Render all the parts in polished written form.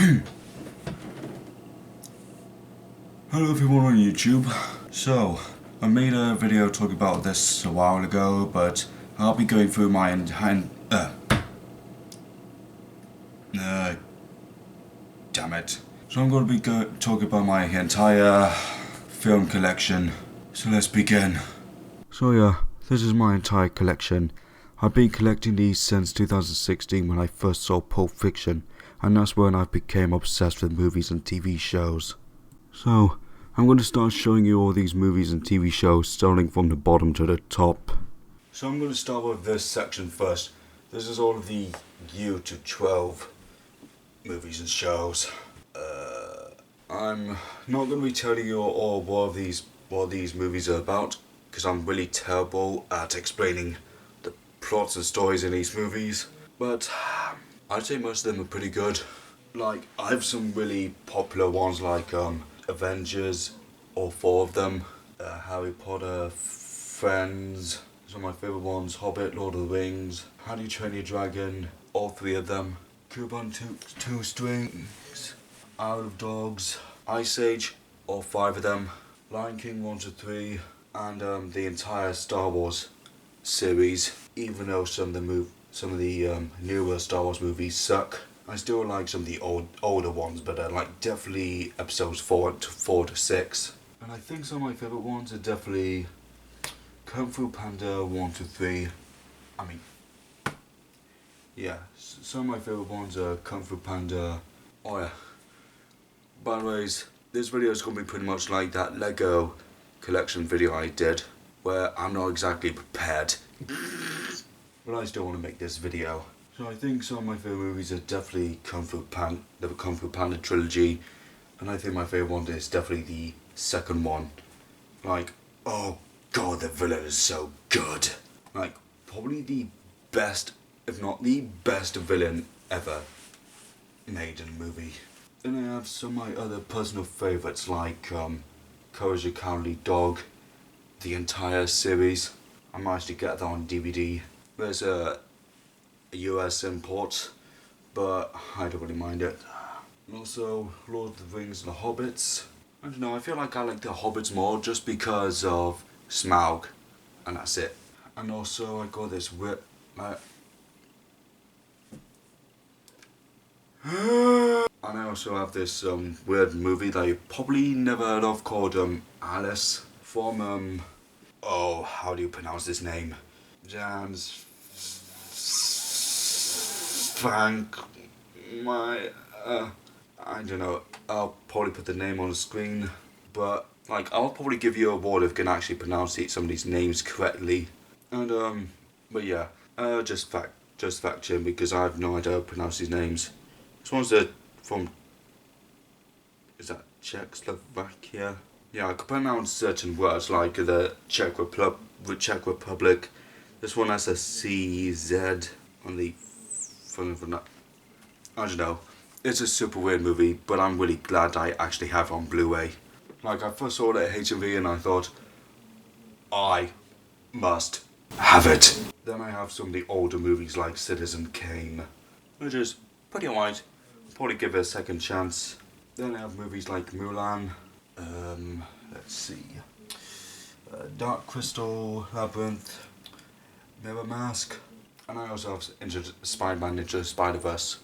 Hello everyone on YouTube. So, I made a video talking about this a while ago, but I'll be going through my damn it. So I'm going to be talking about my entire film collection. So let's begin. So yeah, this is my entire collection. I've been collecting these since 2016 when I first saw Pulp Fiction, and that's when I became obsessed with movies and TV shows. So, I'm going to start showing you all these movies and TV shows, starting from the bottom to the top. So I'm going to start with this section first. This is all of the U to 12 movies and shows. I'm not going to be telling you all what these movies are about, because I'm really terrible at explaining the plots and stories in these movies. But I'd say most of them are pretty good. Like, I have some really popular ones like Avengers, all 4 of them, Harry Potter, Friends, some of my favourite ones, Hobbit, Lord of the Rings, How Do You Train Your Dragon, all 3 of them, Cuban Two Strings, Isle of Dogs, Ice Age, all 5 of them, Lion King 1 to 3, and the entire Star Wars series. Even though some of the newer Star Wars movies suck, I still like some of the older ones, but like definitely episodes 4 to 6. And I think some of my favourite ones are definitely Kung Fu Panda 1 to 3. I mean, yeah, some of my favourite ones are Kung Fu Panda. Oh yeah. By the way, this video is going to be pretty much like that Lego collection video I did, where I'm not exactly prepared, but I still want to make this video. So I think some of my favourite movies are definitely the Kung Fu Panda trilogy, and I think my favourite one is definitely the second one. Like, oh god, the villain is so good. Like, probably the best, if not the best villain ever made in a movie. Then I have some of my other personal favourites like Courage the Cowardly Dog, the entire series. I managed to get that on DVD. There's a US import, but I don't really mind it. And also Lord of the Rings and the Hobbits. I don't know, I feel like I like the Hobbits more just because of Smaug, and that's it. And also I got this and I also have this weird movie that you probably never heard of called Alice from oh, how do you pronounce this name? Jan's Frank, I don't know, I'll probably put the name on the screen, but like, I'll probably give you a award if you can actually pronounce some of these names correctly. And but yeah, just fact check because I have no idea how to pronounce these names. This one's from, is that Czechoslovakia? Yeah, I could pronounce certain words like the Czech Republic. This one has a CZ on the front of that. I don't know. It's a super weird movie, but I'm really glad I actually have it on Blu-ray. Like, I first saw it at HMV and I thought, I must have it. Then I have some of the older movies like Citizen Kane, which is pretty alright. Probably give it a second chance. Then I have movies like Mulan, let's see, Dark Crystal, Labyrinth, Mirror Mask, and I also have Spider-Man Into the Spider-Verse.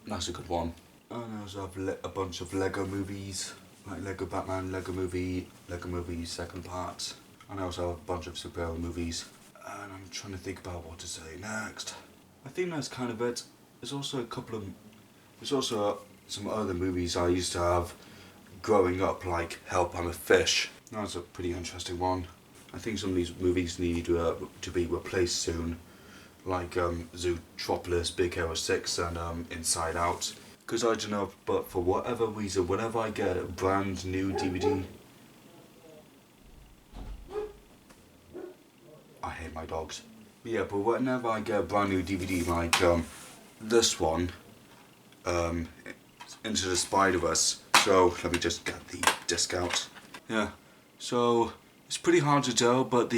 That's a good one. And I also have a bunch of Lego movies, like Lego Batman, Lego Movie second part. And I also have a bunch of superhero movies. And I'm trying to think about what to say next. I think that's kind of it. There's also some other movies I used to have growing up, like Help, I'm a Fish. That's a pretty interesting one. I think some of these movies need to be replaced soon, like Zootropolis, Big Hero 6 and Inside Out. Because I don't know, but for whatever reason, whenever I get a brand new DVD... I hate my dogs. Yeah, but whenever I get a brand new DVD like this one, Into the Spider-Verse, so let me just get the disc out. Yeah, so it's pretty hard to tell, but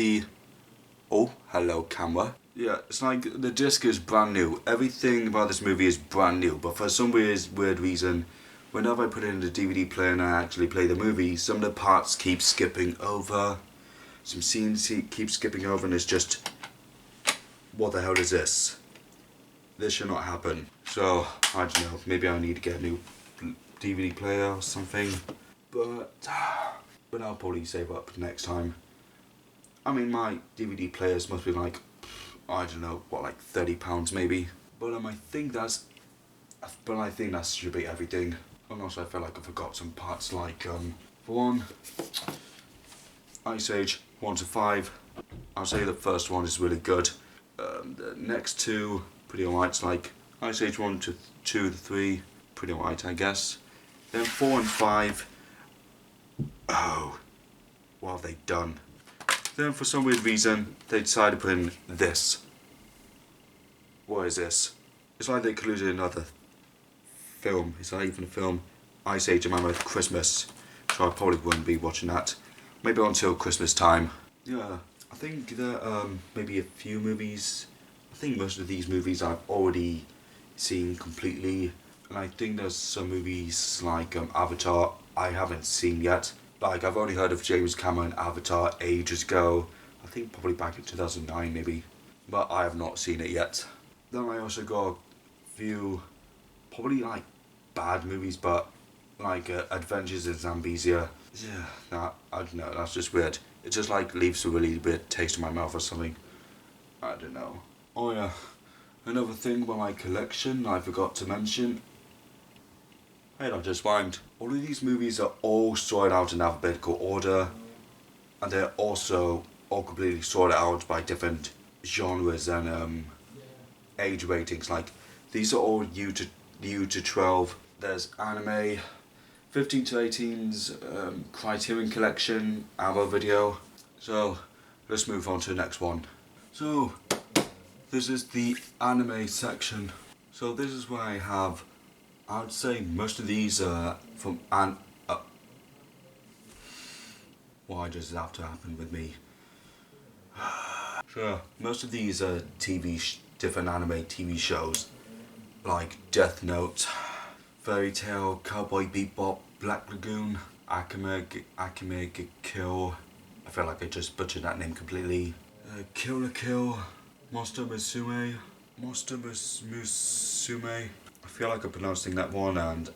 oh, hello camera. Yeah, it's like the disc is brand new. Everything about this movie is brand new, but for some weird reason, whenever I put it in the DVD player and I actually play the movie, some of the parts keep skipping over. Some scenes keep skipping over, and it's just, what the hell is this? This should not happen. So, I don't know, maybe I need to get a new DVD player or something. But I'll probably save up next time. I mean, my DVD players must be like, I don't know, what, like £30 maybe. But I think that should be everything. And also I feel like I forgot some parts, like for one, Ice Age 1 to 5. I'll say the first one is really good. The next two, pretty alright, like Ice Age 1 to 2 to 3, pretty alright I guess. Then 4 and 5, oh, what have they done? Then for some weird reason, they decided to put in this. What is this? It's like they included another film. It's not even a film. Ice Age: A Mammoth Christmas. So I probably wouldn't be watching that. Maybe until Christmas time. Yeah, I think there maybe a few movies. I think most of these movies I've already seen completely. And I think there's some movies like Avatar I haven't seen yet. Like, I've only heard of James Cameron Avatar ages ago. I think probably back in 2009 maybe. But I have not seen it yet. Then I also got a few, probably like bad movies, but like Adventures in Zambezia. Yeah, that, I don't know, that's just weird. It just like leaves a really weird taste in my mouth or something. I don't know. Oh yeah, another thing about my collection I forgot to mention. Hey, I just rhymed. All of these movies are all sorted out in alphabetical order, and they're also all completely sorted out by different genres and age ratings. Like, these are all U to 12. There's anime, 15 to 18's Criterion Collection, our video. So let's move on to the next one. So this is the anime section. So this is where I have, I'd say most of these are from why does it have to happen with me? Sure, most of these are different anime TV shows like Death Note, Fairy Tail, Cowboy Bebop, Black Lagoon, Akame ga Kill. I feel like I just butchered that name completely. Kill la Kill, Monster Musume. I feel like I'm pronouncing that one, and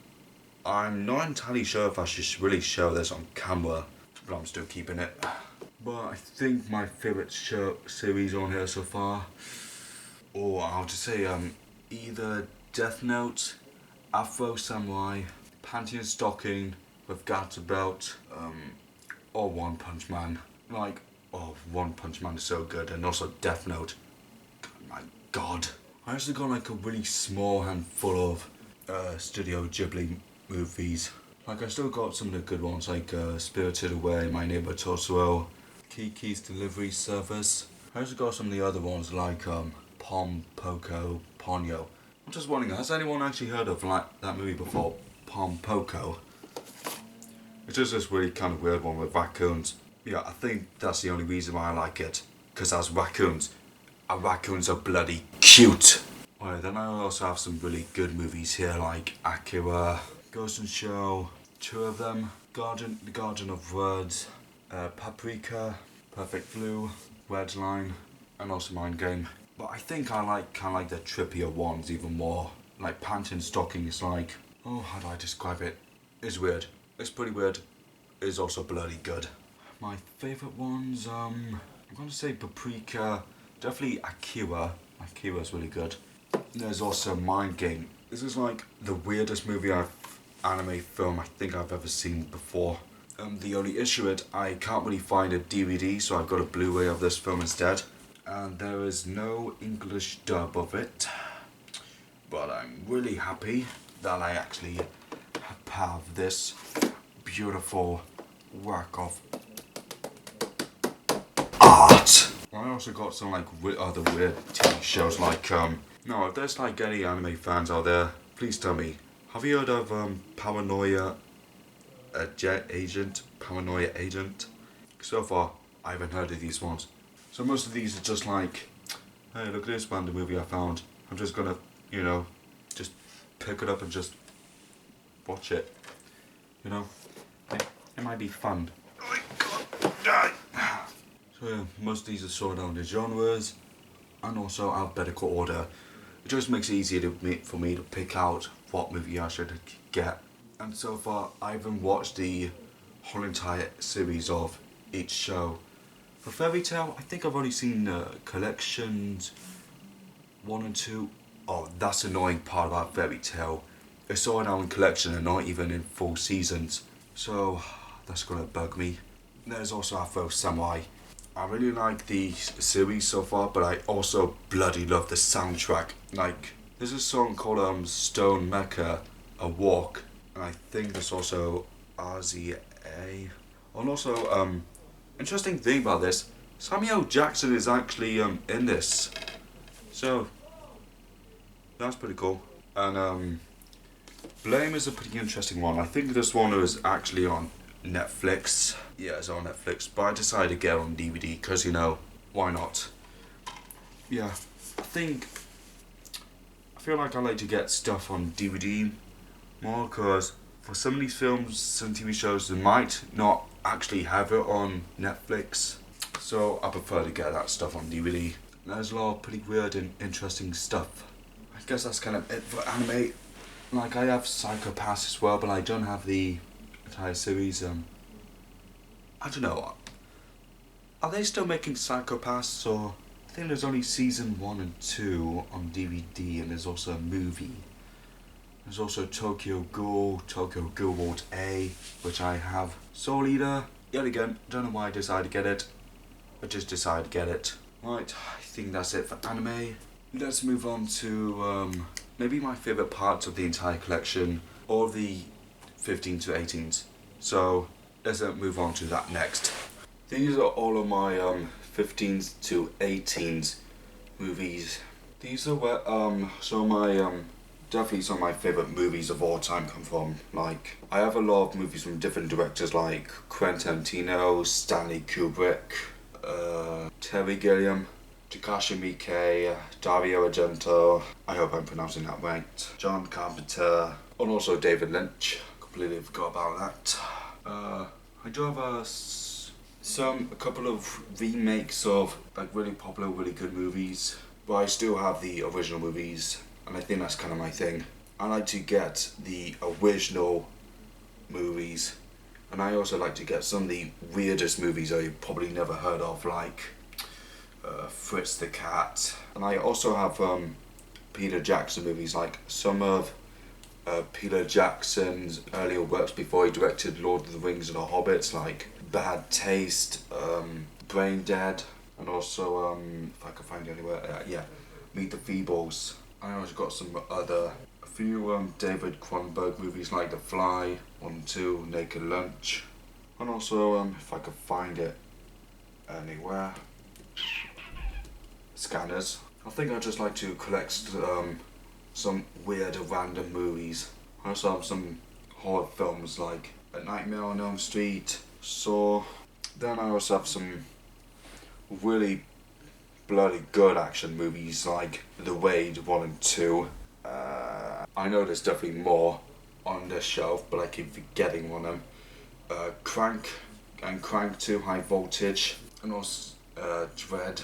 I'm not entirely sure if I should really show this on camera, but I'm still keeping it. But I think my favourite series on here so far, or I'll just say either Death Note, Afro Samurai, Panty and Stocking with Garter Belt, or One Punch Man. Like, oh, One Punch Man is so good, and also Death Note. My God. I actually got like a really small handful of Studio Ghibli movies. Like, I still got some of the good ones, like Spirited Away, My Neighbor Totoro, Kiki's Delivery Service. I also got some of the other ones like Pom Poko Ponyo. I'm just wondering, has anyone actually heard of like that movie before? Pom Poko. It's just this really kind of weird one with raccoons. Yeah, I think that's the only reason why I like it. Because as raccoons, and raccoons are bloody cute. Alright, then I also have some really good movies here like Akira, Ghost in the Shell, two of them, The Garden of Words, Paprika, Perfect Blue, Redline, and also Mind Game. But I think I like kind of like the trippier ones even more. Like Panty and Stocking is like, oh, how do I describe it? It's weird. It's pretty weird. It's also bloody good. My favourite ones, I'm gonna say Paprika, definitely Akira. Akira's really good. There's also Mind Game. This is like the weirdest anime film I think I've ever seen before. The only issue is I can't really find a DVD, so I've got a Blu-ray of this film instead. And there is no English dub of it. But I'm really happy that I actually have this beautiful work of art. I also got some like other weird TV shows like no, if there's like any anime fans out there, please tell me, have you heard of Paranoia Agent? Paranoia Agent? So far I haven't heard of these ones. So most of these are just like hey, look at this random movie I found. I'm just gonna, just pick it up and just watch it. You know, it might be fun. Oh my god, die! So yeah, most of these are sorted out in genres and also alphabetical order. It just makes it easier for me to pick out what movie I should get. And so far, I haven't watched the whole entire series of each show. For Fairy Tail, I think I've only seen collections 1 and 2. Oh, that's the annoying part about Fairy Tail. It's all now in collection and not even in full seasons. So, that's gonna bug me. There's also Afro Samurai. I really like the series so far, but I also bloody love the soundtrack. Like, there's a song called Stone Mecca, A Walk, and I think there's also RZA. And also, interesting thing about this, Samuel Jackson is actually in this. So, that's pretty cool. And Blame is a pretty interesting one. I think this one was actually on Netflix. Yeah, it's on Netflix, but I decided to get it on DVD because, why not? Yeah, I feel like I like to get stuff on DVD more because for some of these films, some TV shows, they might not actually have it on Netflix. So I prefer to get that stuff on DVD. There's a lot of pretty weird and interesting stuff. I guess that's kind of it for anime. Like, I have Psycho Pass as well, but I don't have the entire series. I don't know. Are they still making Psycho Pass? Or I think there's only season 1 and 2 on DVD, and there's also a movie. There's also Tokyo Ghoul World A, which I have. Soul Eater, yet again, don't know why I decided to get it. I just decided to get it. Right, I think that's it for anime. Let's move on to maybe my favourite parts of the entire collection, or the 15 to 18s. So let's move on to that next. These are all of my 15s to 18s movies. These are where definitely some of my favourite movies of all time come from. Like, I have a lot of movies from different directors like Quentin Tarantino, Stanley Kubrick, Terry Gilliam, Takashi Miike, Dario Argento, I hope I'm pronouncing that right, John Carpenter, and also David Lynch. Completely forgot about that. I do have a couple of remakes of like really popular, really good movies, but I still have the original movies, and I think that's kind of my thing. I like to get the original movies, and I also like to get some of the weirdest movies I probably never heard of, like Fritz the Cat. And I also have Peter Jackson movies, like some of Peter Jackson's earlier works before he directed Lord of the Rings and The Hobbits, like Bad Taste, Brain Dead, and also, if I can find it anywhere, Meet the Feebles. I also got a few David Cronenberg movies like The Fly, 1 and 2, Naked Lunch, and also, if I could find it anywhere, Scanners. I think I just like to collect some weird random movies. I also have some horror films like A Nightmare on Elm Street, Saw. Then I also have some really bloody good action movies like The Raid 1 and 2. I know there's definitely more on this shelf, but I keep forgetting one of them. Crank and Crank 2 High Voltage, and also Dread.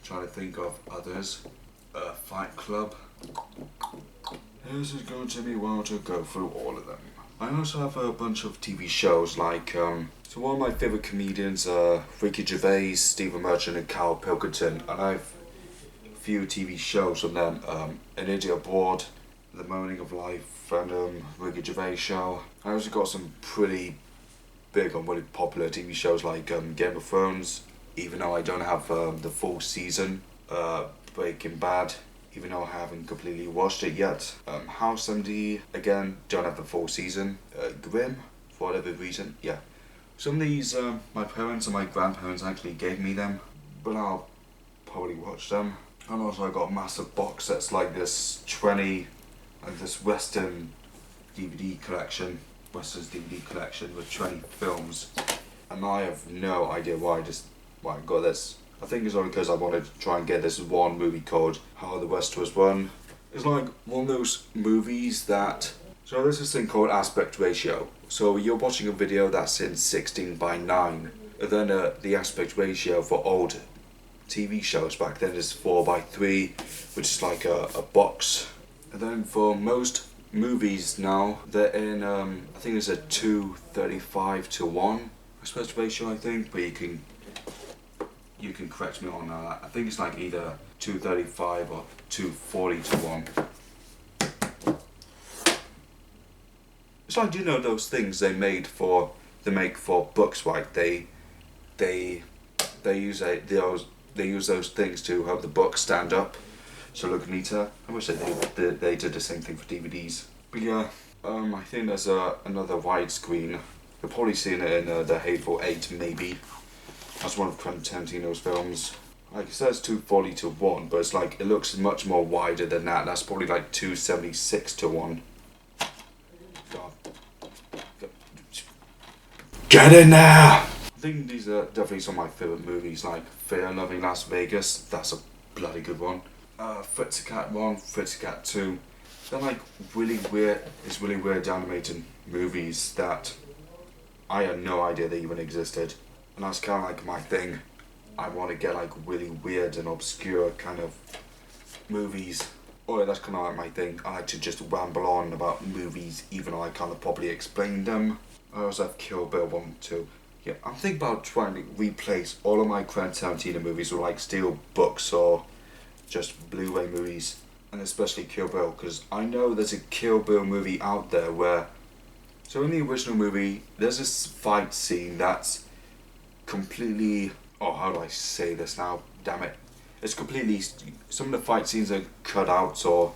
Trying to think of others. Fight Club. This is going to be well to go through all of them. I also have a bunch of TV shows like, so one of my favourite comedians are Ricky Gervais, Stephen Merchant and Carl Pilkington, and I have a few TV shows from them, An Idiot Abroad, The Moaning of Life, and Ricky Gervais Show. I also got some pretty big and really popular TV shows like Game of Thrones, even though I don't have the full season, Breaking Bad, even though I haven't completely watched it yet. House MD, again, don't have the full season. Grimm, for whatever reason, yeah. Some of these, my parents and my grandparents actually gave me them, but I'll probably watch them. And also I got massive box sets like this this Western DVD collection, Western's DVD collection with 20 films. And I have no idea why I got this. I think it's only because I wanted to try and get this one movie called How the West Was Won. It's like one of those movies that... So there's this thing called aspect ratio. So you're watching a video that's in 16:9. And then the aspect ratio for old TV shows back then is 4:3, which is like a box. And then for most movies now, they're in, I think it's a 2:35:1 aspect ratio, I think, but you can correct me on that. I think it's like either 2:35 or 2:40:1. It's like, you know, those things they make for books, right? They use those things to help the book stand up, so look neater. I wish they did the same thing for DVDs. But yeah, I think there's another widescreen. You'll probably seen it in The Hateful Eight, maybe. That's one of Quentin Tarantino's films. Like it says 2:40:1, but it's like it looks much more wider than that. That's probably like 2:76:1. God. Get in there! I think these are definitely some of my favourite movies, like Fear and Loving Las Vegas. That's a bloody good one. Fritz the Cat 1, Fritz the Cat 2. They're like really weird animated movies that I had no idea they even existed. And that's kind of like my thing. I want to get like really weird and obscure kind of movies. Oh yeah, that's kind of like my thing. I like to just ramble on about movies even though I can't properly explain them. I also have Kill Bill 1, 2. Yeah, I'm thinking about trying to replace all of my Quentin Tarantino movies with like steel books or just Blu-ray movies. And especially Kill Bill, because I know there's a Kill Bill movie out there where... So in the original movie, there's this fight scene that's completely... Oh, how do I say this now? Damn it. It's completely... Some of the fight scenes are cut out or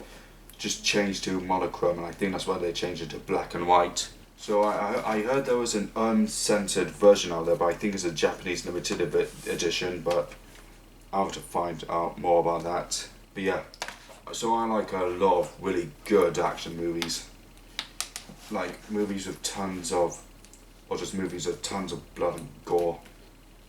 just changed to monochrome, and I think that's why they changed it to black and white. So I heard there was an uncensored version out there, but I think it's a Japanese limited edition, but I'll have to find out more about that. But yeah, so I like a lot of really good action movies. Like movies with tons of, or just movies with tons of blood and gore.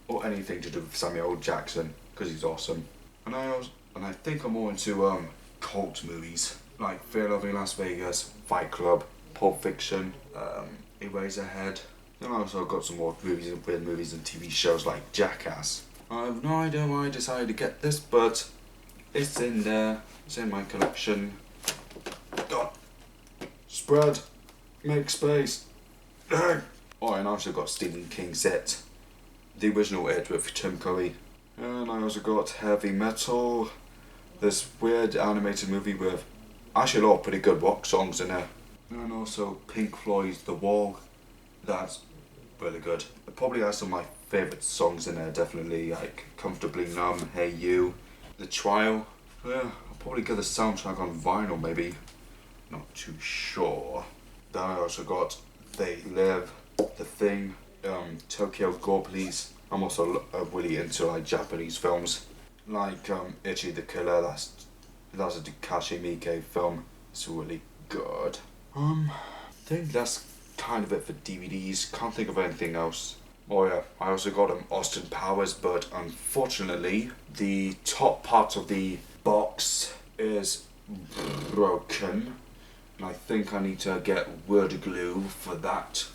Or anything to do with Samuel L. Jackson, because he's awesome. And I think I'm more into cult movies, like Fear Loving Las Vegas, Fight Club, Pulp Fiction, Eraserhead. Then I also got some more movies and weird movies and TV shows like Jackass. I have no idea why I decided to get this, but it's in there. It's in my collection. God. Spread. Make space. Oh, and I also got Stephen King's It. The original It with Tim Curry. And I also got Heavy Metal. This weird animated movie with actually a lot of pretty good rock songs in there. And also Pink Floyd's The Wall. That's really good. It probably has some of my favourite songs in there, definitely, like Comfortably Numb, Hey You, The Trial. Yeah, I'll probably get the soundtrack on vinyl maybe. Not too sure. Then I also got They Live, The Thing, Tokyo Gore Police. I'm also really into like Japanese films. Like Ichi the Killer, that's a Takashi Miike film. It's really good. I think that's kind of it for DVDs. Can't think of anything else. Oh yeah, I also got Austin Powers, but unfortunately the top part of the box is broken. And I think I need to get word glue for that.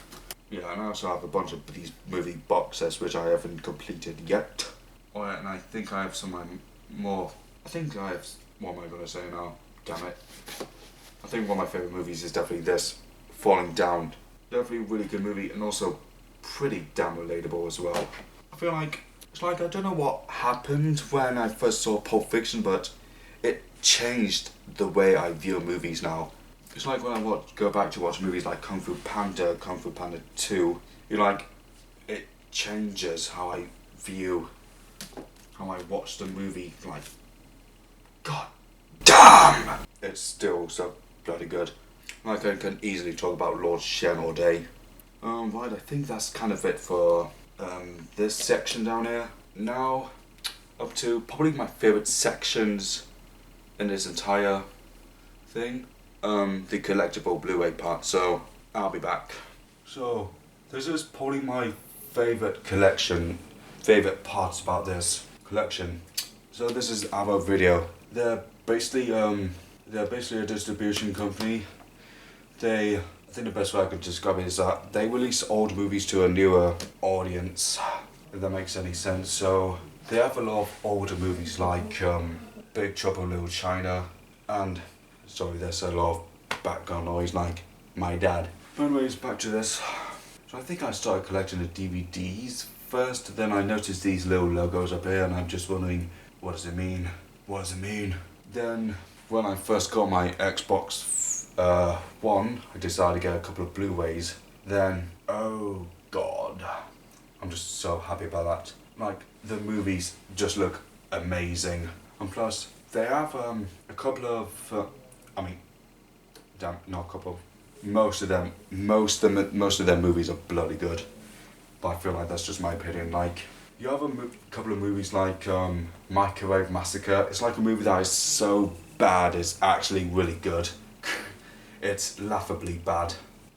Yeah, and I also have a bunch of these movie box sets which I haven't completed yet. Oh yeah, and I think I have some more. What am I going to say now? Damn it. I think one of my favourite movies is definitely this, Falling Down. Definitely a really good movie and also pretty damn relatable as well. I feel like, I don't know what happened when I first saw Pulp Fiction, but it changed the way I view movies now. It's like when I go back to watch movies like Kung Fu Panda 2, it changes how I view, how I watch the movie, like, god damn! It's still so bloody good. Like I can easily talk about Lord Shen all day. Right, I think that's kind of it for this section down here. Now, up to probably my favourite sections in this entire thing. The collectible Blu-ray part, so I'll be back. So, this is probably my favourite parts about this collection. So this is our video. They're basically a distribution company. I think the best way I could describe it is that they release old movies to a newer audience, if that makes any sense. So they have a lot of older movies like Big Trouble in Little China, and sorry, there's a lot of background noise like my dad. But anyways, back to this. So I think I started collecting the DVDs first, then I noticed these little logos up here and I'm just wondering, what does it mean? What does it mean? Then when I first got my Xbox One, I decided to get a couple of Blu-rays. Then, oh god, I'm just so happy about that. Like, the movies just look amazing. And plus, they have a couple of, not a couple. Most of their movies are bloody good. But I feel like that's just my opinion. Like, you have a couple of movies like Microwave Massacre. It's like a movie that is so bad it's actually really good. It's laughably bad.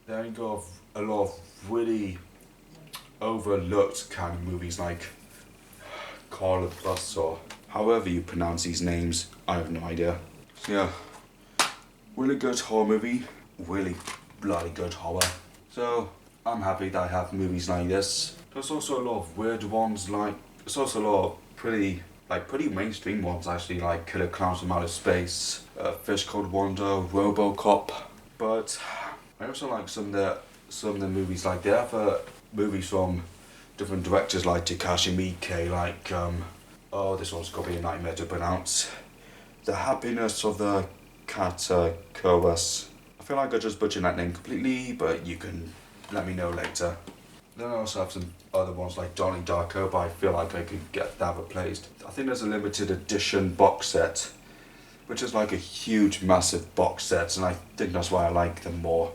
Then you got a lot of really overlooked kind of movies like Call of the Bus, or however you pronounce these names, I have no idea. So yeah, really good horror movie, really bloody good horror. So I'm happy that I have movies like this. There's also a lot of weird ones, like there's also a lot of pretty mainstream ones actually, like Killer Clowns from Outer Space, Fish Called Wanda, RoboCop. But I also like some of the movies, like they have movies from different directors like Takashi Miike, like this one's gonna be a nightmare to pronounce. The Happiness of the Katakoras. I feel like I just butchered that name completely, but you can let me know later. Then I also have some other ones like Donnie Darko, but I feel like I could get that replaced. I think there's a limited edition box set, which is like a huge, massive box set, and I think that's why I like them more.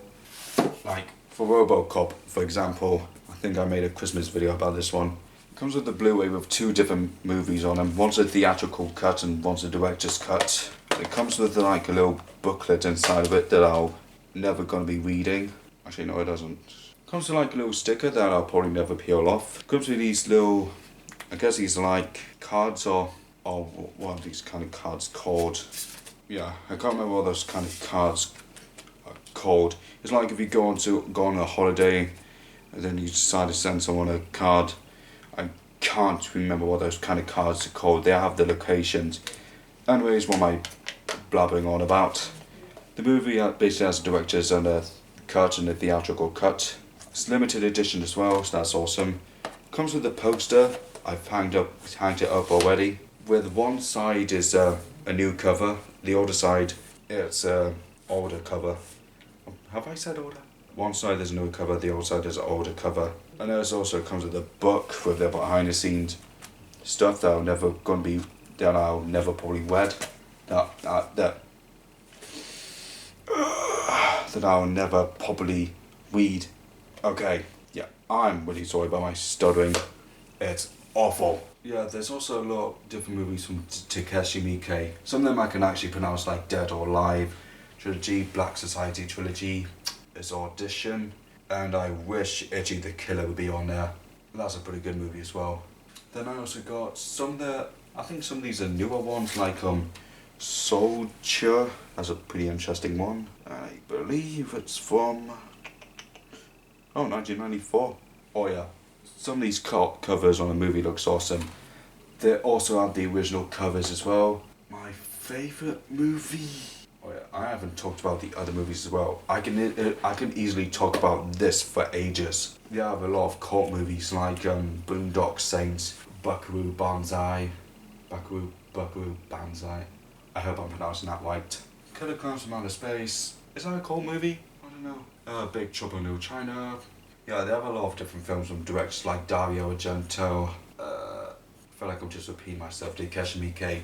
Like, for RoboCop, for example, I think I made a Christmas video about this one. It comes with the Blu-ray with two different movies on them. One's a theatrical cut and one's a director's cut. It comes with like a little booklet inside of it that I'll never gonna be reading. Actually, no, it doesn't. It comes with like a little sticker that I'll probably never peel off. It comes with these little, I guess these are like cards or what are these kind of cards called? Yeah, I can't remember what those kind of cards are called. It's like if you go on a holiday and then you decide to send someone a card. I can't remember what those kind of cards are called. They have the locations. Anyways, what am I blabbering on about? The movie basically has a director's and a cut and a theatrical cut. It's limited edition as well, so that's awesome. Comes with a poster. I've hanged it up already. Where the one side is a new cover, the other side it's a older cover. Have I said older? One side there's a new cover, the other side is an older cover. And there's also comes with a book with the behind the scenes stuff that I'll never probably read. That I'll never probably read. Okay, yeah, I'm really sorry about my stuttering. It's awful. Yeah, there's also a lot of different movies from Takashi Miike. Some of them I can actually pronounce, like Dead or Alive trilogy, Black Society trilogy, it's Audition, and I wish Itchy the Killer would be on there. That's a pretty good movie as well. Then I also got I think some of these are newer ones, like Soldier. That's a pretty interesting one. I believe it's from 1994. Oh yeah. Some of these covers on the movie looks awesome. They also have the original covers as well. My favourite movie. Oh yeah, I haven't talked about the other movies as well. I can easily talk about this for ages. They have a lot of cult movies like Boondock Saints, Buckaroo Banzai. I hope I'm pronouncing that right. Killer Clowns from Outer Space. Is that a cult movie? I don't know. Big Trouble in Little China. Yeah, they have a lot of different films from directors like Dario Argento. I feel like I'm just repeating myself. Takashi Miike.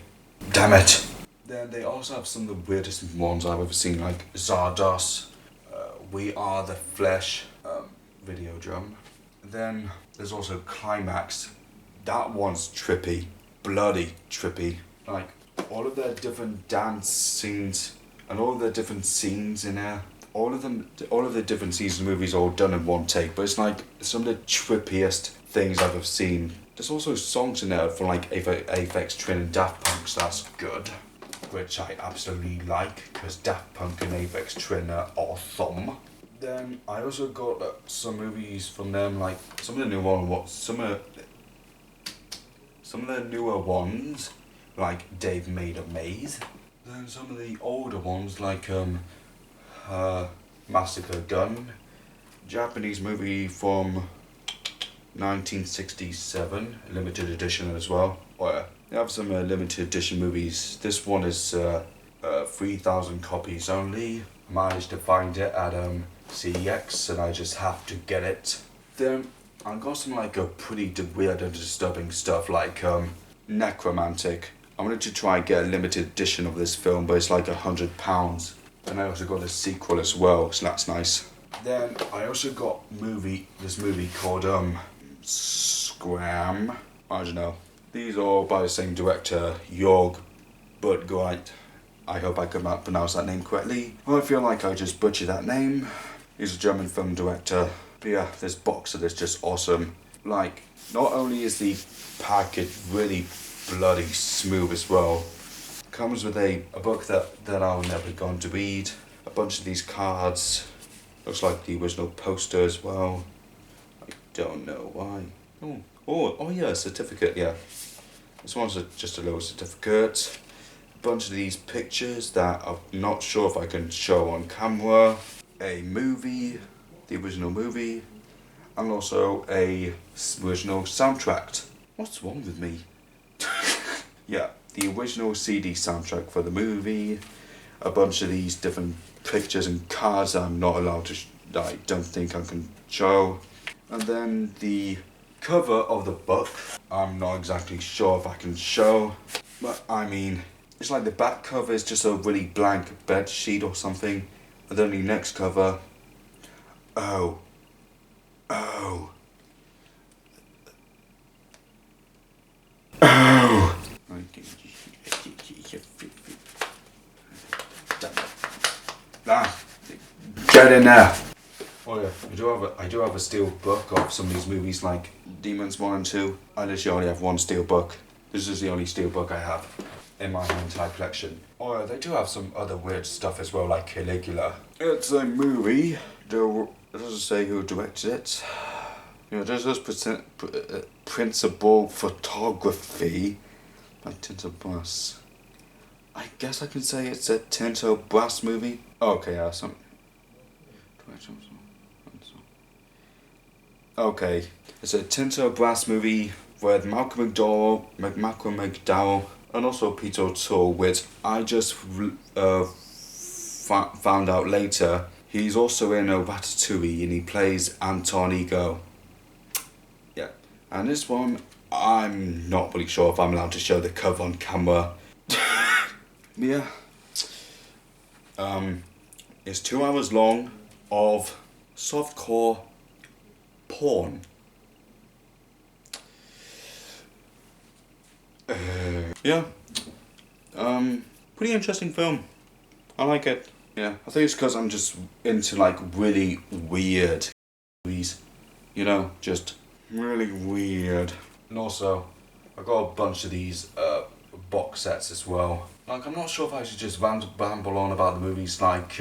Damn it! Then they also have some of the weirdest ones I've ever seen, like Zardos, We Are the Flesh, Videodrome. Then there's also Climax. That one's trippy, bloody trippy. Like all of their different dance scenes and all of the different scenes in there. All of the different scenes in the movies all done in one take, but it's like some of the trippiest things I've ever seen There's also songs in there from like Aphex Twin and Daft Punk, so that's good. Which I absolutely like, because Daft Punk and Aphex Twin are awesome. Then I also got some movies from them, like some of the newer ones, like Dave Made a Maze. Then some of the older ones, like Massacre Gun, Japanese movie from 1967, limited edition as well. Oh yeah, they have some limited edition movies. This one is 3,000 copies only. I managed to find it at CEX, and I just have to get it. Then I got some like a pretty weird and disturbing stuff, like Necromantic. I wanted to try and get a limited edition of this film, but it's like £100. And I also got a sequel as well, so that's nice. Then I also got this movie called Scram. I don't know. These are all by the same director, Jörg Buttgereit. I hope I could not pronounce that name correctly. I feel like I just butchered that name. He's a German film director. But yeah, this box set is just awesome. Like, not only is the package really bloody smooth as well, comes with a book that I'll never going to read. A bunch of these cards. Looks like the original poster as well. I don't know why. Oh yeah, a certificate, yeah. This one's just a little certificate. A bunch of these pictures that I'm not sure if I can show on camera. A movie, the original movie, and also a original soundtrack. What's wrong with me? Yeah, the original CD soundtrack for the movie. A bunch of these different pictures and cards I'm not allowed to, I don't think I can show. And then the cover of the book, I'm not exactly sure if I can show, but I mean, it's like the back cover is just a really blank bed sheet or something, and then the next cover, oh, get in there. Oh yeah, I do have a steel book of some of these movies, like Demons 1 and 2. I literally only have one steel book. This is the only steel book I have in my entire collection. Oh yeah, they do have some other weird stuff as well, like Caligula. It's a movie. It doesn't say who directed it. You know, this is principal photography by Tinto Brass. I guess I can say it's a Tinto Brass movie. Okay, yeah, some. Okay, it's a Tinto Brass movie with Malcolm McDowell, and also Peter O'Toole, which I just found out later. He's also in a Ratatouille, and he plays Anton Ego. Yeah, and this one, I'm not really sure if I'm allowed to show the cover on camera. Yeah. It's 2 hours long of softcore porn. Yeah. Pretty interesting film. I like it. Yeah. I think it's because I'm just into like really weird movies. You know, just really weird. And also, I got a bunch of these box sets as well. Like, I'm not sure if I should just ramble on about the movies like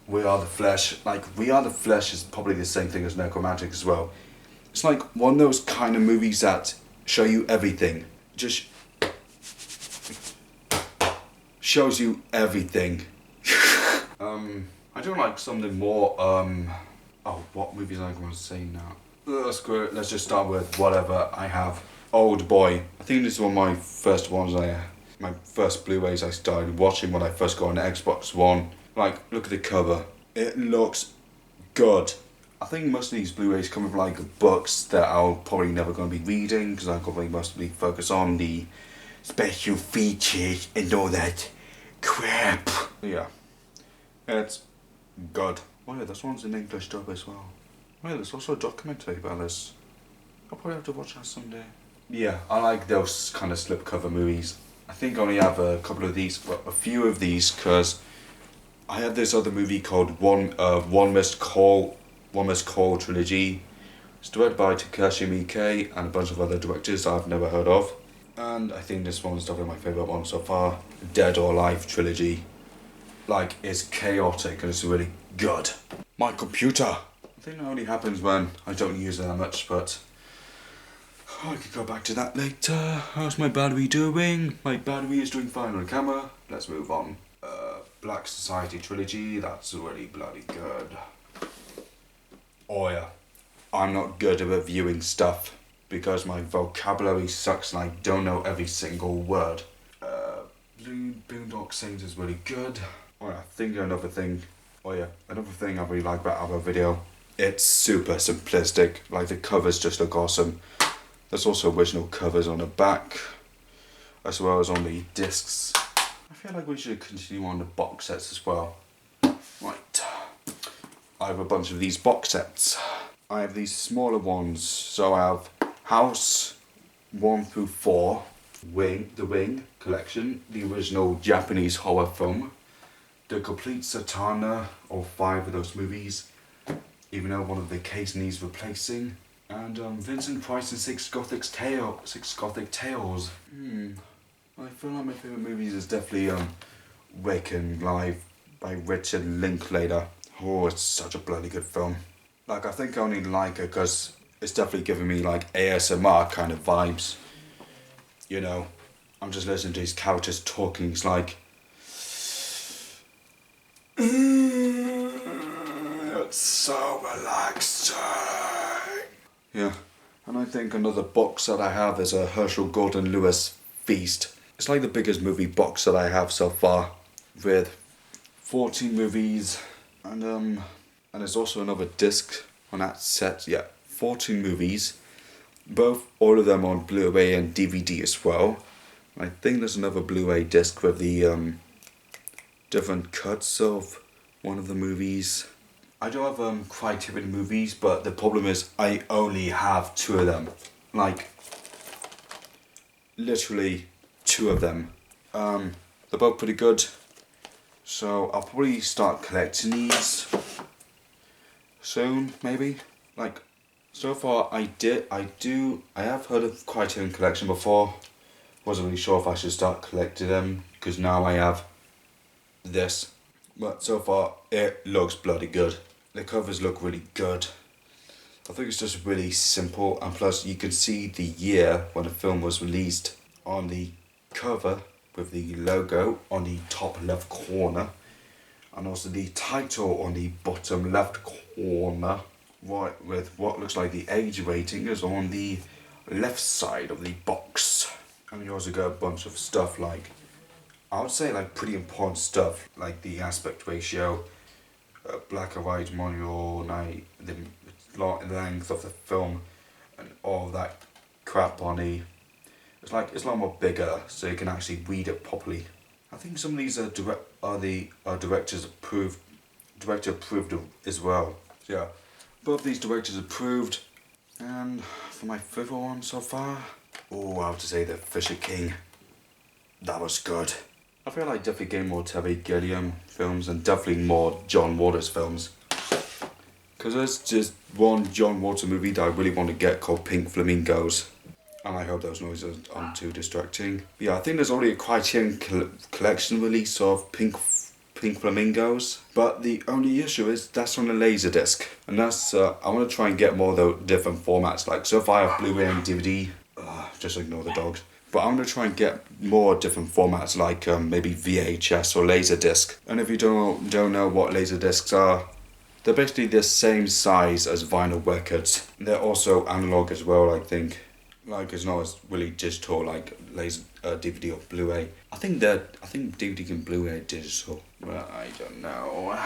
We Are the Flesh. Like, We Are the Flesh is probably the same thing as Necromantic as well. It's like one of those kind of movies that show you everything. Just shows you everything. I do like something more, what movies am I going to say now? Let's just start with whatever I have. Old Boy. I think this is one of my first ones my first Blu-rays I started watching when I first got an Xbox One. Like, look at the cover. It looks good. I think most of these Blu-rays come with like books that I'll probably never going to be reading, because I'll probably mostly focus on the special features and all that crap. Yeah, it's good. Oh yeah, this one's in English dub as well. Oh yeah, there's also a documentary about this. I'll probably have to watch that someday. Yeah, I like those kind of slipcover movies. I think I only have a couple of these, well, a few of these, because I had this other movie called One Must Call Trilogy. It's directed by Takashi Miike and a bunch of other directors I've never heard of. And I think this one's definitely my favourite one so far. Dead or Alive trilogy. Like, it's chaotic and it's really good. My computer! I think that only happens when I don't use it that much, but I could go back to that later. How's my battery doing? My battery is doing fine on the camera. Let's move on. Black Society trilogy, that's really bloody good. Oh yeah, I'm not good at reviewing stuff because my vocabulary sucks and I don't know every single word. Blue Boondock Saints is really good. Oh yeah, I think another thing I really like about our video, it's super simplistic, like the covers just look awesome. There's also original covers on the back, as well as on the discs. I feel like we should continue on the box sets as well. Right, I have a bunch of these box sets. I have these smaller ones, so I have House 1 through 4, The Ring collection, the original Japanese horror film, the complete Satana, all 5 of those movies, even though one of the case needs replacing, and Vincent Price's Six Gothic Tales. I feel like my favourite movies is definitely Waking Live by Richard Linklater. Oh, it's such a bloody good film. Like, I think I only like it because it's definitely giving me like ASMR kind of vibes. You know, I'm just listening to these characters talking, it's like... It's so relaxing. Yeah, and I think another box that I have is a Herschel Gordon Lewis Feast. It's like the biggest movie box that I have so far, with 14 movies, and there's also another disc on that set. Yeah, 14 movies, all of them on Blu-ray and DVD as well. I think there's another Blu-ray disc with the different cuts of one of the movies. I do have Criterion movies, but the problem is I only have 2 of them. Like, literally 2 of them. They're both pretty good, so I'll probably start collecting these soon, maybe. Like, so far I have heard of Criterion Collection before. Wasn't really sure if I should start collecting them, because now I have this. But so far, it looks bloody good. The covers look really good. I think it's just really simple, and plus you can see the year when the film was released on the cover with the logo on the top left corner, and also the title on the bottom left corner, right, with what looks like the age rating is on the left side of the box. And you also got a bunch of stuff like, I would say like pretty important stuff, like the aspect ratio, black and white monitor, the length of the film, and all that crap on the... It's a lot more bigger, so you can actually read it properly. I think some of these are director approved as well. So yeah, both these directors approved. And for my favourite one so far, I have to say the Fisher King. That was good. I feel like definitely getting more Terry Gilliam films and definitely more John Waters films. Because there's just one John Waters movie that I really want to get called Pink Flamingos. And I hope those noises aren't too distracting. But yeah, I think there's already a Criterion collection release of Pink Flamingos. But the only issue is that's on a Laserdisc. And that's, I want to try and get more of the different formats. Like, so if I have Blu-ray and DVD, just ignore the dogs. But I'm going to try and get more different formats like maybe VHS or Laserdisc. And if you don't know what Laserdiscs are, they're basically the same size as vinyl records. They're also analog as well, I think. Like, it's not as really digital like DVD or Blu-ray. I think DVD and Blu-ray are digital, but I don't know.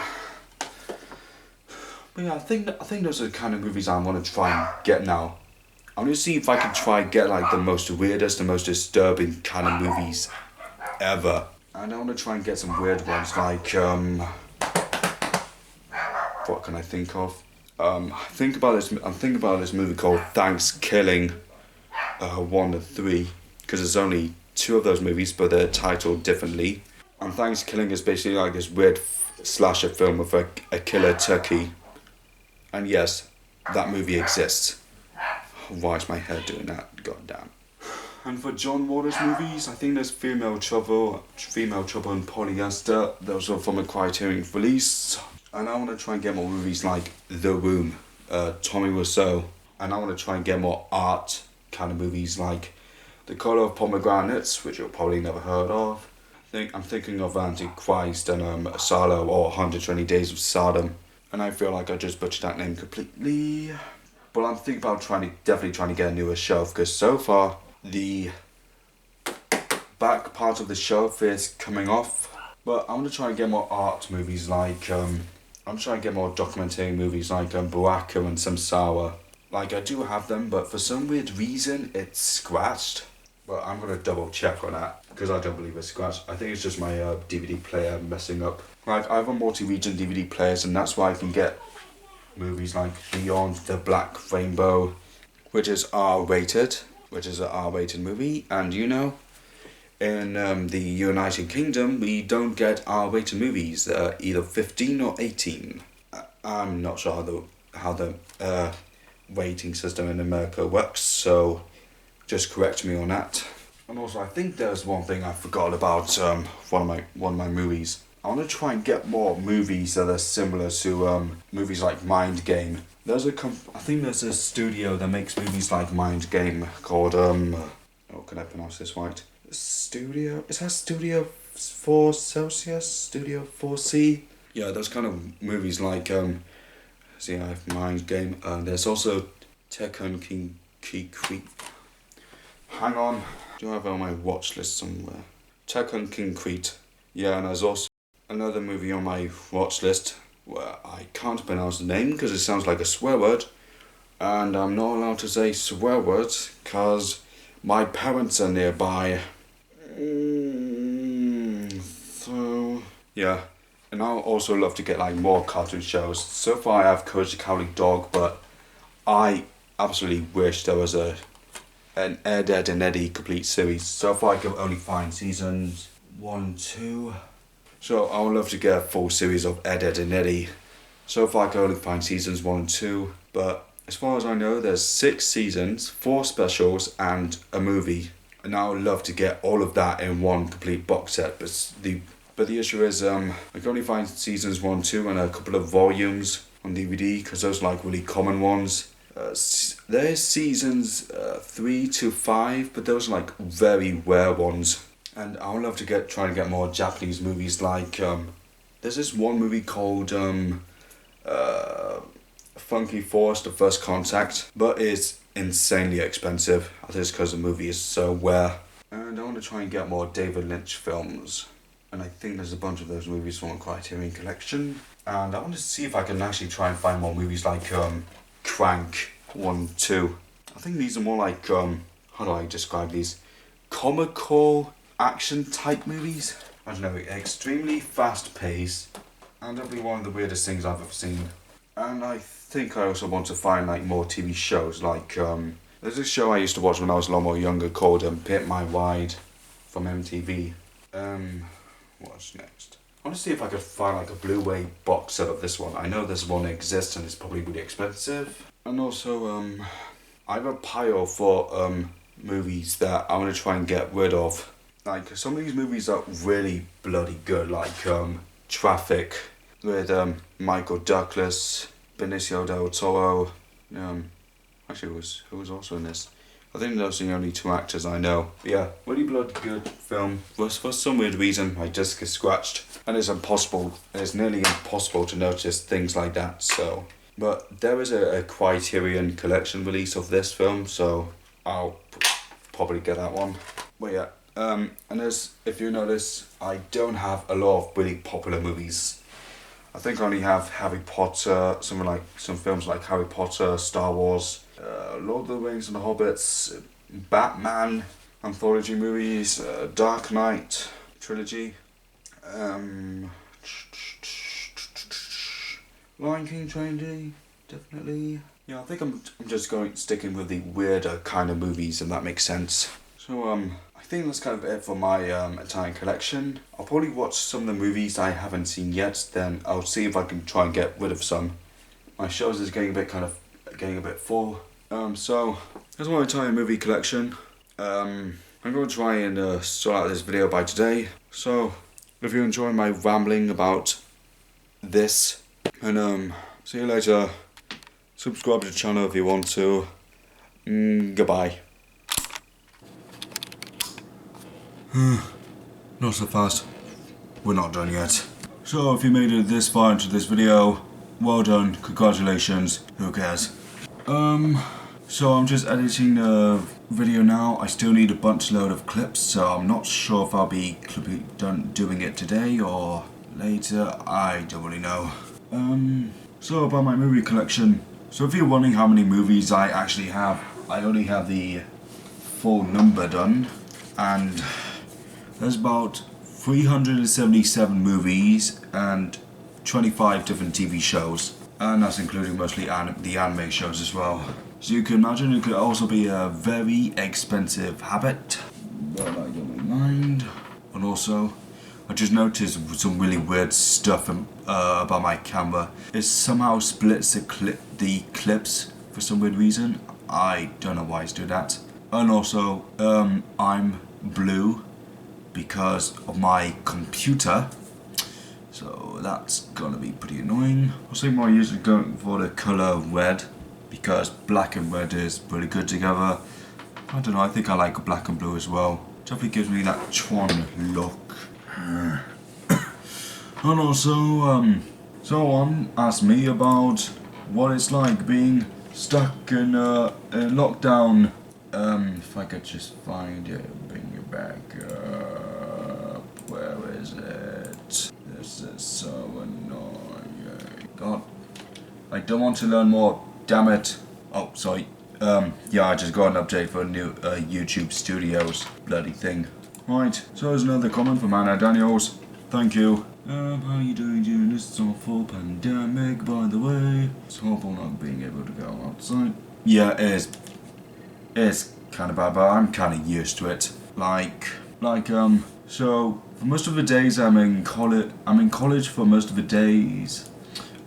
But yeah, I think those are the kind of movies I want to try and get now. I'm gonna see if I can try and get like the most weirdest and most disturbing kind of movies ever. And I want to try and get some weird ones like what can I think of? I'm thinking about this movie called Thanksgiving 1 and 3, because there's only 2 of those movies, but they're titled differently. And Thanksgiving is basically like this weird slasher film with a killer turkey. And yes, that movie exists. Why is my head doing that? God damn. And for John Waters movies, I think there's Female Trouble and Polyester. Those are from a Criterion release. And I want to try and get more movies like The Room, Tommy Wiseau. And I want to try and get more art kind of movies like The Colour of Pomegranates, which you've probably never heard of. I'm thinking of Antichrist and Salo or 120 Days of Sodom. And I feel like I just butchered that name completely. But I'm thinking about definitely trying to get a newer shelf, because so far the back part of the shelf is coming off. But I'm going to try and get more art movies like, I'm trying to get more documentary movies like Baraka and Samsara. Like, I do have them, but for some weird reason it's scratched. But I'm going to double check on that, because I don't believe it's scratched. I think it's just my DVD player messing up. Like, I have a multi-region DVD players, and that's why I can get movies like Beyond the Black Rainbow, which is R-rated, which is an R-rated movie. And you know, in the United Kingdom, we don't get R-rated movies. They're either 15 or 18. I'm not sure how the rating system in America works, so just correct me on that. And also, I think there's one thing I forgot about one of my movies. I want to try and get more movies that are similar to movies like Mind Game. I think there's a studio that makes movies like Mind Game called can I pronounce this right? Studio? Is that Studio 4 Celsius? Studio 4C? Yeah, those kind of movies like I have Mind Game. There's also Tekken King Creek. Hang on, do I have it on my watch list somewhere? Tekken King Crete. Yeah, and there's also another movie on my watch list where I can't pronounce the name because it sounds like a swear word, and I'm not allowed to say swear words because my parents are nearby. So yeah, and I also love to get like more cartoon shows. So far I have Courage the Cowardly Dog, but I absolutely wish there was an Ed, Edd and Eddy complete series. So far I can only find seasons 1 and 2. So I would love to get a full series of Ed, Edd and Eddy. So far I can only find seasons 1 and 2. But as far as I know, there's 6 seasons, 4 specials and a movie. And I would love to get all of that in one complete box set. But the issue is I can only find seasons 1 and 2 and a couple of volumes on DVD, because those are like really common ones. There's seasons 3 to 5, but those are like very rare ones. And I would love to try and get more Japanese movies like there's this one movie called Funky Force, The First Contact, but it's insanely expensive. I think it's because the movie is so rare. And I want to try and get more David Lynch films, and I think there's a bunch of those movies from Criterion Collection. And I want to see if I can actually try and find more movies like Crank 1, 2. I think these are more like how do I describe these? Comical action type movies. I don't know, extremely fast paced, and that'll be one of the weirdest things I've ever seen. And I think I also want to find like more TV shows like there's this show I used to watch when I was a lot more younger called Pit My Ride from MTV. What's next? I want to see if I could find like a Blu-ray box set of this one. I know this one exists and it's probably really expensive. And also I have a pile for movies that I want to try and get rid of. Like, some of these movies are really bloody good, like Traffic with Michael Douglas, Benicio del Toro. Actually, who was also in this? I think those are the only 2 actors I know. But yeah, really bloody good film. For some weird reason, my disc is scratched, and it's nearly impossible to notice things like that. So, but there is a Criterion Collection release of this film, so I'll probably get that one. But yeah. And if you notice, I don't have a lot of really popular movies. I think I only have Harry Potter, some films like Harry Potter, Star Wars, Lord of the Rings and the Hobbits, Batman, anthology movies, Dark Knight trilogy, Lion King trilogy, definitely. Yeah, I think I'm just sticking with the weirder kind of movies, if that makes sense. So I think that's kind of it for my Italian collection. I'll probably watch some of the movies I haven't seen yet, then I'll see if I can try and get rid of some. My shelves is getting a bit full, So that's my entire movie collection. I'm going to try and sort out this video by today. So if you enjoy my rambling about this, and see you later. Subscribe to the channel if you want to. Goodbye. Not so fast. We're not done yet. So if you made it this far into this video, well done, congratulations, who cares? So I'm just editing the video now. I still need a bunch load of clips, so I'm not sure if I'll be done doing it today or later. I don't really know. So about my movie collection. So if you're wondering how many movies I actually have, I only have the full number done, and there's about 377 movies and 25 different TV shows, and that's including mostly the anime shows as well. So you can imagine it could also be a very expensive habit, but I don't mind. And also, I just noticed some really weird stuff about my camera. It somehow splits the clips for some weird reason. I don't know why it's doing that. And also, I'm blue because of my computer. So that's gonna be pretty annoying. I think I'm usually going for the colour red because black and red is pretty good together. I don't know, I think I like black and blue as well. Definitely gives me that Tron look. And also, someone asked me about what it's like being stuck in lockdown. If I could just find it, bring it back up. Where is it? This is so annoying. God, I don't want to learn more. Damn it. Oh, sorry. Yeah, I just got an update for a new YouTube Studios bloody thing. Right, so there's another comment from Anna Daniels. Thank you. How you doing during this awful pandemic, by the way? It's awful not being able to go outside. Yeah, it is. It's kind of bad, but I'm kind of used to it. So for most of the days I'm in college for most of the days.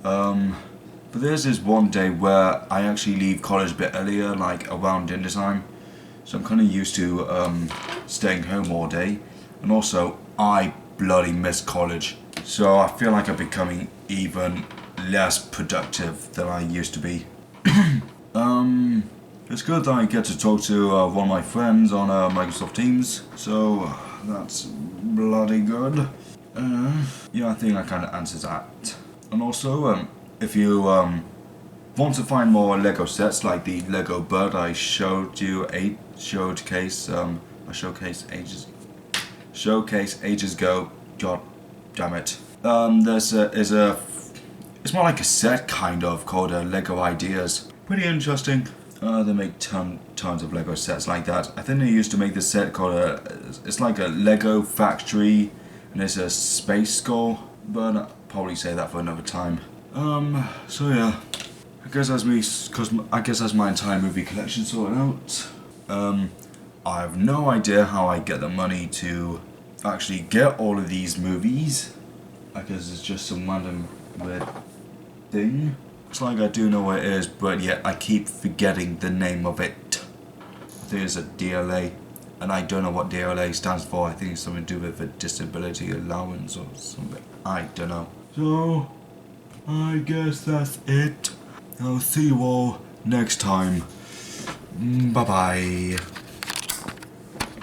But there's this one day where I actually leave college a bit earlier, like around dinner time. So I'm kind of used to staying home all day. And also, I bloody miss college. So I feel like I'm becoming even less productive than I used to be. It's good that I get to talk to one of my friends on Microsoft Teams. So that's bloody good. Yeah, I think that kind of answers that. And also, if you want to find more Lego sets like the Lego bird I showed you showcase ages ago. God damn it. It's more like a set kind of called Lego Ideas. Pretty interesting. They make tons of Lego sets like that. I think they used to make this set called it's like a Lego factory, and it's a space skull, but I'll probably say that for another time. So yeah, I guess that's my entire movie collection sorted out. I have no idea how I get the money to actually get all of these movies. I guess it's just some random weird thing. It's like I do know what it is, but yet I keep forgetting the name of it. I think it's a DLA, and I don't know what DLA stands for. I think it's something to do with a disability allowance or something. I don't know. So, I guess that's it. I'll see you all next time. Bye bye.